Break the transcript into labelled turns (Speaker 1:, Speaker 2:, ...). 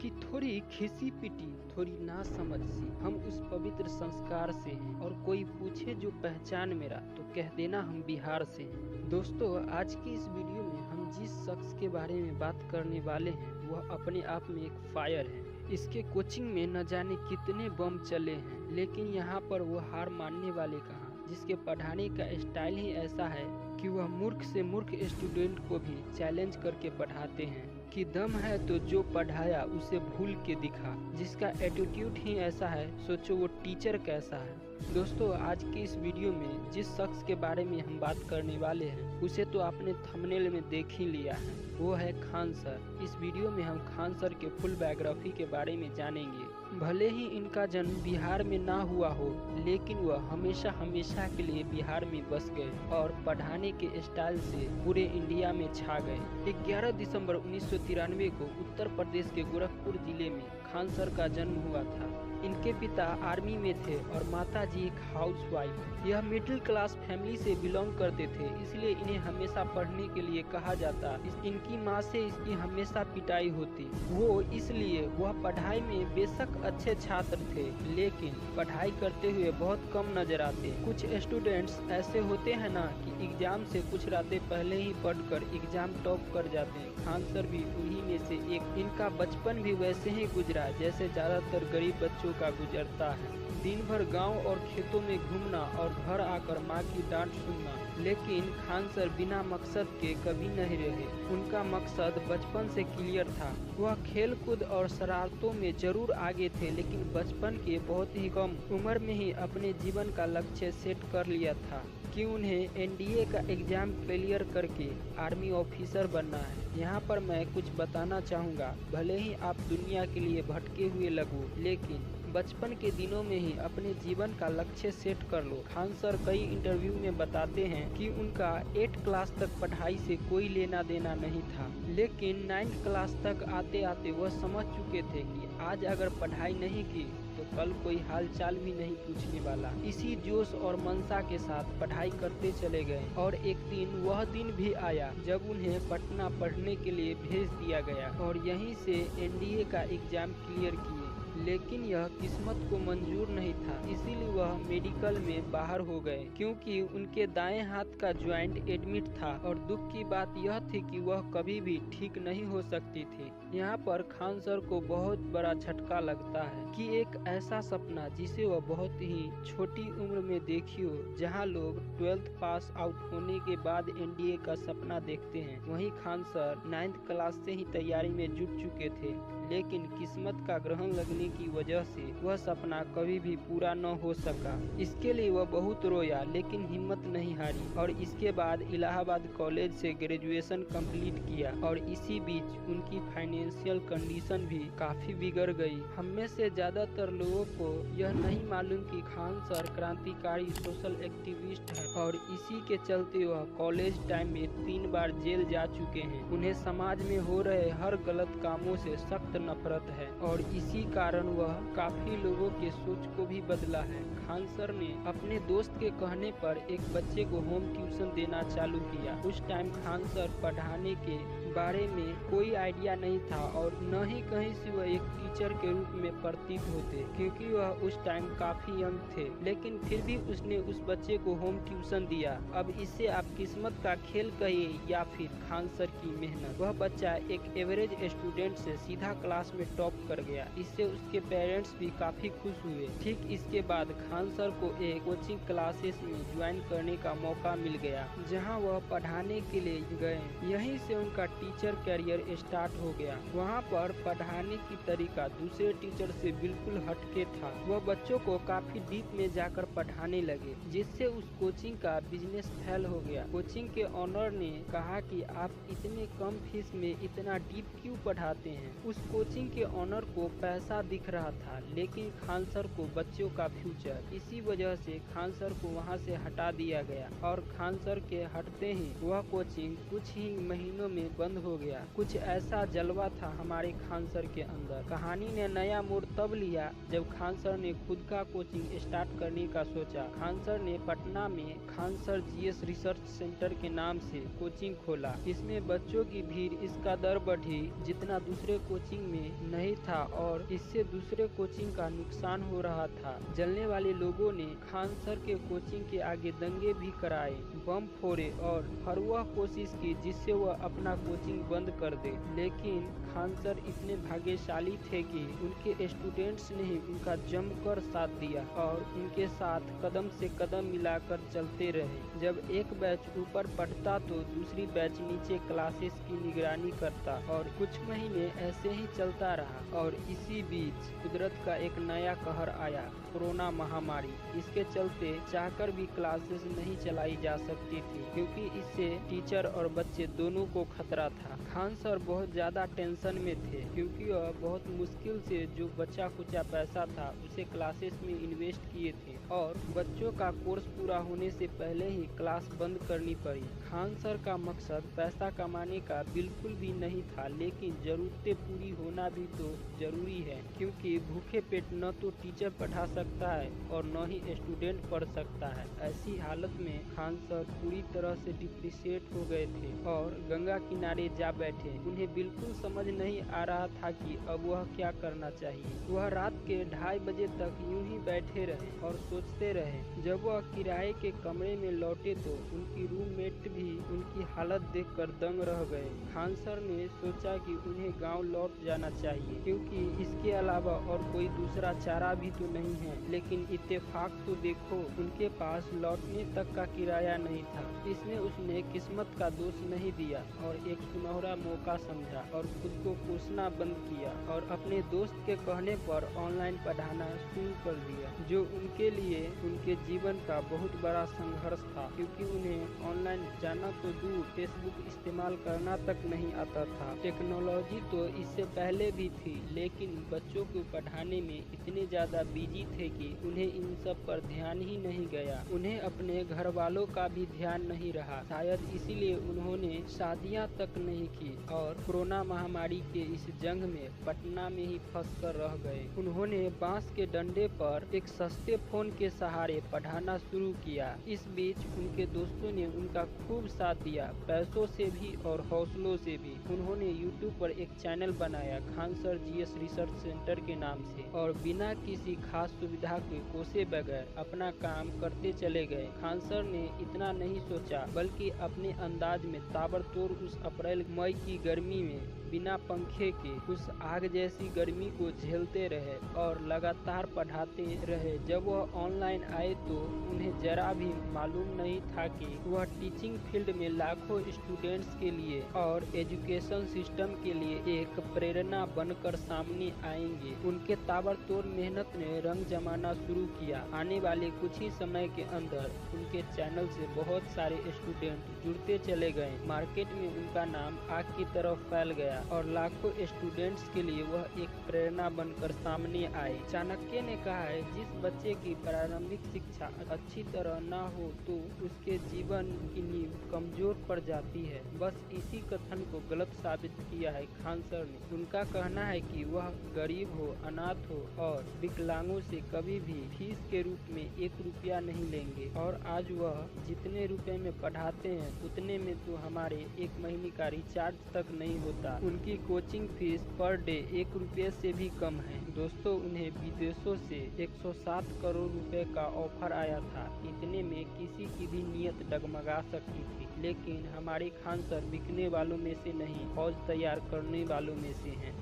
Speaker 1: कि थोड़ी खिसी पिटी थोड़ी ना समझ सी हम उस पवित्र संस्कार से हैं, और कोई पूछे जो पहचान मेरा तो कह देना हम बिहार से हैं। दोस्तों, आज की इस वीडियो में हम जिस शख्स के बारे में बात करने वाले हैं वह अपने आप में एक फायर है। इसके कोचिंग में न जाने कितने बम चले हैं, लेकिन यहाँ पर वो हार मानने वाले कहाँ, जिसके पढ़ाने का स्टाइल ही ऐसा है कि वह मूर्ख से मूर्ख स्टूडेंट को भी चैलेंज करके पढ़ाते हैं कि दम है तो जो पढ़ाया उसे भूल के दिखा। जिसका एटीट्यूड ही ऐसा है, सोचो वो टीचर कैसा है। दोस्तों, आज की इस वीडियो में जिस शख्स के बारे में हम बात करने वाले हैं उसे तो आपने थंबनेल में देख ही लिया है, वो है खान सर। इस वीडियो में हम खान सर के फुल बायोग्राफी के बारे में जानेंगे। भले ही इनका जन्म बिहार में ना हुआ हो, लेकिन वह हमेशा हमेशा के लिए बिहार में बस गए और पढ़ाने के स्टाइल से पूरे इंडिया में छा गए। 11 दिसंबर 1993 को उत्तर प्रदेश के गोरखपुर जिले में खान सर का जन्म हुआ था। इनके पिता आर्मी में थे और माता जी एक हाउसवाइफ। यह मिडिल क्लास फैमिली से बिलोंग करते थे, इसलिए इन्हें हमेशा पढ़ने के लिए कहा जाता। इनकी माँ से इसकी हमेशा पिटाई होती। वो इसलिए वह पढ़ाई में बेशक अच्छे छात्र थे, लेकिन पढ़ाई करते हुए बहुत कम नजर आते। कुछ स्टूडेंट्स ऐसे होते हैं ना कि एग्जाम से कुछ रातें पहले ही पढ़कर एग्जाम टॉप कर जाते हैं। खान सर भी उन्हीं में से एक। इनका बचपन भी वैसे ही गुजरा जैसे ज्यादातर गरीब बच्चों का गुजरता है। दिन भर गांव और खेतों में घूमना और घर आकर माँ की डांट सुनना। लेकिन खान सर बिना मकसद के कभी नहीं रहे। उनका मकसद बचपन से क्लियर था। वह खेल कूद और शरारतों में जरूर आगे थे, लेकिन बचपन के बहुत ही कम उम्र में ही अपने जीवन का लक्ष्य सेट कर लिया था कि उन्हें एनडीए का एग्जाम क्लियर करके आर्मी ऑफिसर बनना है। यहाँ पर मैं कुछ बताना चाहूँगा, भले ही आप दुनिया के लिए भटके हुए लगो, लेकिन बचपन के दिनों में ही अपने जीवन का लक्ष्य सेट कर लो। खान सर कई इंटरव्यू में बताते हैं कि उनका 8 क्लास तक पढ़ाई से कोई लेना देना नहीं था, लेकिन 9th क्लास तक आते आते वह समझ चुके थे कि आज अगर पढ़ाई नहीं की तो कल कोई हाल चाल भी नहीं पूछने वाला। इसी जोश और मनसा के साथ पढ़ाई करते चले गए और एक दिन वह दिन भी आया जब उन्हें पटना पढ़ने के लिए भेज दिया गया और यहीं से एनडीए का एग्जाम क्लियर किए। लेकिन यह किस्मत को मंजूर नहीं था, इसीलिए वह मेडिकल में बाहर हो गए क्योंकि उनके दाएं हाथ का ज्वाइंट एडमिट था और दुख की बात यह थी कि वह कभी भी ठीक नहीं हो सकती थी। यहाँ पर खान सर को बहुत बड़ा झटका लगता है कि एक ऐसा सपना जिसे वह बहुत ही छोटी उम्र में देखी हो, जहाँ लोग 12th पास आउट होने के बाद एनडीए का सपना देखते हैं, वहीं खान सर 9th क्लास से ही तैयारी में जुट चुके थे। लेकिन किस्मत का ग्रहण लगने की वजह से वह सपना कभी भी पूरा न हो सका। इसके लिए वह बहुत रोया, लेकिन हिम्मत नहीं हारी और इसके बाद इलाहाबाद कॉलेज से ग्रेजुएशन कंप्लीट किया। और इसी बीच उनकी फाइनेंशियल कंडीशन भी काफी बिगड़ गई। हम में से ज्यादातर लोगों को यह नहीं मालूम कि खान सर क्रांतिकारी सोशल एक्टिविस्ट है और इसी के चलते वह कॉलेज टाइम में 3 बार जेल जा चुके हैं। उन्हें समाज में हो रहे हर गलत कामों से सख्त नफरत है और इसी कारण वह काफी लोगों के सोच को भी बदला है। खान सर ने अपने दोस्त के कहने पर एक बच्चे को होम ट्यूशन देना चालू किया। उस टाइम खान सर पढ़ाने के बारे में कोई आइडिया नहीं था और न ही कहीं से वह एक टीचर के रूप में प्रतीत होते, क्योंकि वह उस टाइम काफी यंग थे। लेकिन फिर भी उसने उस बच्चे को होम ट्यूशन दिया। अब इससे आप किस्मत का खेल कहिए या फिर खान सर की मेहनत। वह बच्चा एक एवरेज स्टूडेंट से सीधा क्लास में टॉप कर गया। इससे उसके पेरेंट्स भी काफी खुश हुए। ठीक इसके बाद खान सर को एक कोचिंग क्लासेस में ज्वाइन करने का मौका मिल गया, जहां वह पढ़ाने के लिए गए। यहीं से उनका टीचर कैरियर स्टार्ट हो गया। वहां पर पढ़ाने की तरीका दूसरे टीचर से बिल्कुल हटके था। वह बच्चों को काफी डीप में जाकर पढ़ाने लगे, जिससे उस कोचिंग का बिजनेस फेल हो गया। कोचिंग के ऑनर ने कहा कि आप इतने कम फीस में इतना डीप क्यों पढ़ाते हैं। उस कोचिंग के ऑनर को पैसा दिख रहा था, लेकिन खान सर को बच्चों का फ्यूचर। इसी वजह से खान सर को वहां से हटा दिया गया और खान सर के हटते ही वह कोचिंग कुछ ही महीनों में बंद बंद हो गया। कुछ ऐसा जलवा था हमारे खान सर के अंदर। कहानी ने नया मोड़ तब लिया जब खान सर ने खुद का कोचिंग स्टार्ट करने का सोचा। खान सर ने पटना में Khan sir GS research centre के नाम से कोचिंग खोला। इसमें बच्चों की भीड़ इस कदर बढ़ी जितना दूसरे कोचिंग में नहीं था और इससे दूसरे कोचिंग का नुकसान हो रहा था। जलने वाले लोगों ने खान सर के कोचिंग के आगे दंगे भी कराए, बम फोड़े और हर वह कोशिश की जिससे वह अपना कोचिंग बंद कर दे। लेकिन खान सर इतने भाग्यशाली थे कि उनके स्टूडेंट्स ने ही उनका जमकर साथ दिया और उनके साथ कदम से कदम मिलाकर चलते रहे। जब एक बैच ऊपर पढ़ता तो दूसरी बैच नीचे क्लासेस की निगरानी करता और कुछ महीने ऐसे ही चलता रहा। और इसी बीच कुदरत का एक नया कहर आया, कोरोना महामारी। इसके चलते चाहकर भी क्लासेस नहीं चलाई जा सकती थी क्योंकि इससे टीचर और बच्चे दोनों को खतरा था। खान सर बहुत ज्यादा टेंशन में थे क्योंकि वह बहुत मुश्किल से जो बचा खुचा पैसा था उसे क्लासेस में इन्वेस्ट किए थे और बच्चों का कोर्स पूरा होने से पहले ही क्लास बंद करनी पड़ी। खान सर का मकसद पैसा कमाने का बिल्कुल भी नहीं था, लेकिन जरूरतें पूरी होना भी तो जरूरी है क्योंकि भूखे पेट न तो टीचर पढ़ा सकता है और न ही स्टूडेंट पढ़ सकता है। ऐसी हालत में खान सर पूरी तरह से डिप्रेसेट हो गए थे और गंगा किनारे जा बैठे। उन्हें बिल्कुल समझ नहीं आ रहा था कि अब वह क्या करना चाहिए। वह रात के 2:30 बजे तक यूं ही बैठे रहे और सोचते रहे। जब वह किराए के कमरे में लौटे तो उनकी रूममेट भी उनकी हालत देखकर दंग रह गए। खान सर ने सोचा कि उन्हें गांव लौट जाना चाहिए क्योंकि इसके अलावा और कोई दूसरा चारा भी तो नहीं है। लेकिन इत्तेफाक तो देखो, उनके पास लौटने तक का किराया नहीं था। इसमें उसने किस्मत का दोष नहीं दिया और एक सुनहरा मौका समझा और खुद को कोसना बंद किया और अपने दोस्त के कहने पर ऑनलाइन पढ़ाना शुरू कर दिया, जो उनके लिए उनके जीवन का बहुत बड़ा संघर्ष था क्योंकि उन्हें ऑनलाइन जाना तो दूर, फेसबुक इस्तेमाल करना तक नहीं आता था। टेक्नोलॉजी तो इससे पहले भी थी, लेकिन बच्चों को पढ़ाने में इतने ज्यादा बिजी थे कि उन्हें इन सब पर ध्यान ही नहीं गया। उन्हें अपने घर वालों का भी ध्यान नहीं रहा। शायद इसीलिए उन्होंने शादियां तक नहीं की और कोरोना महामारी के इस जंग में पटना में ही फंस कर रह गए। उन्होंने बांस के डंडे पर एक सस्ते फोन के सहारे पढ़ाना शुरू किया। इस बीच उनके दोस्तों ने उनका खूब साथ दिया, पैसों से भी और हौसलों से भी। उन्होंने यूट्यूब पर एक चैनल बनाया, Khan sir GS research centre के नाम से, और बिना किसी खास सुविधा के कोसे बगैर अपना काम करते चले गए। खान सर ने इतना नहीं सोचा बल्कि अपने अंदाज में ताबड़तोड़ उस अप्रैल मई की गर्मी में बिना पंखे के उस आग जैसी गर्मी को झेलते रहे और लगातार पढ़ाते रहे। जब वह ऑनलाइन आए तो उन्हें जरा भी मालूम नहीं था कि वह टीचिंग फील्ड में लाखों स्टूडेंट्स के लिए और एजुकेशन सिस्टम के लिए एक प्रेरणा बनकर सामने आएंगे। उनके ताबड़तोड़ मेहनत ने रंग जमाना शुरू किया। आने वाले कुछ ही समय के अंदर उनके चैनल से बहुत सारे स्टूडेंट जुड़ते चले गए। मार्केट में उनका नाम आग की तरफ फैल गया और लाखों स्टूडेंट्स के लिए वह एक प्रेरणा बनकर सामने आए। चाणक्य ने कहा है, जिस बच्चे की प्रारंभिक शिक्षा अच्छी तरह न हो तो उसके जीवन की नींव कमजोर पड़ जाती है। बस इसी कथन को गलत साबित किया है खान सर ने। उनका कहना है कि वह गरीब हो, अनाथ हो और विकलांगों से कभी भी फीस के रूप में 1 रुपया नहीं लेंगे और आज वह जितने रुपए में पढ़ाते हैं उतने में तो हमारे 1 महीने का रिचार्ज तक नहीं होता। उनकी कोचिंग फीस पर डे 1 रुपये से भी कम है। दोस्तों, उन्हें विदेशों से 107 करोड़ रुपए का ऑफर आया था। इतने में किसी की भी नीयत डगमगा सकती थी, लेकिन हमारे खान सर बिकने वालों में से नहीं, फौज तैयार करने वालों में से हैं।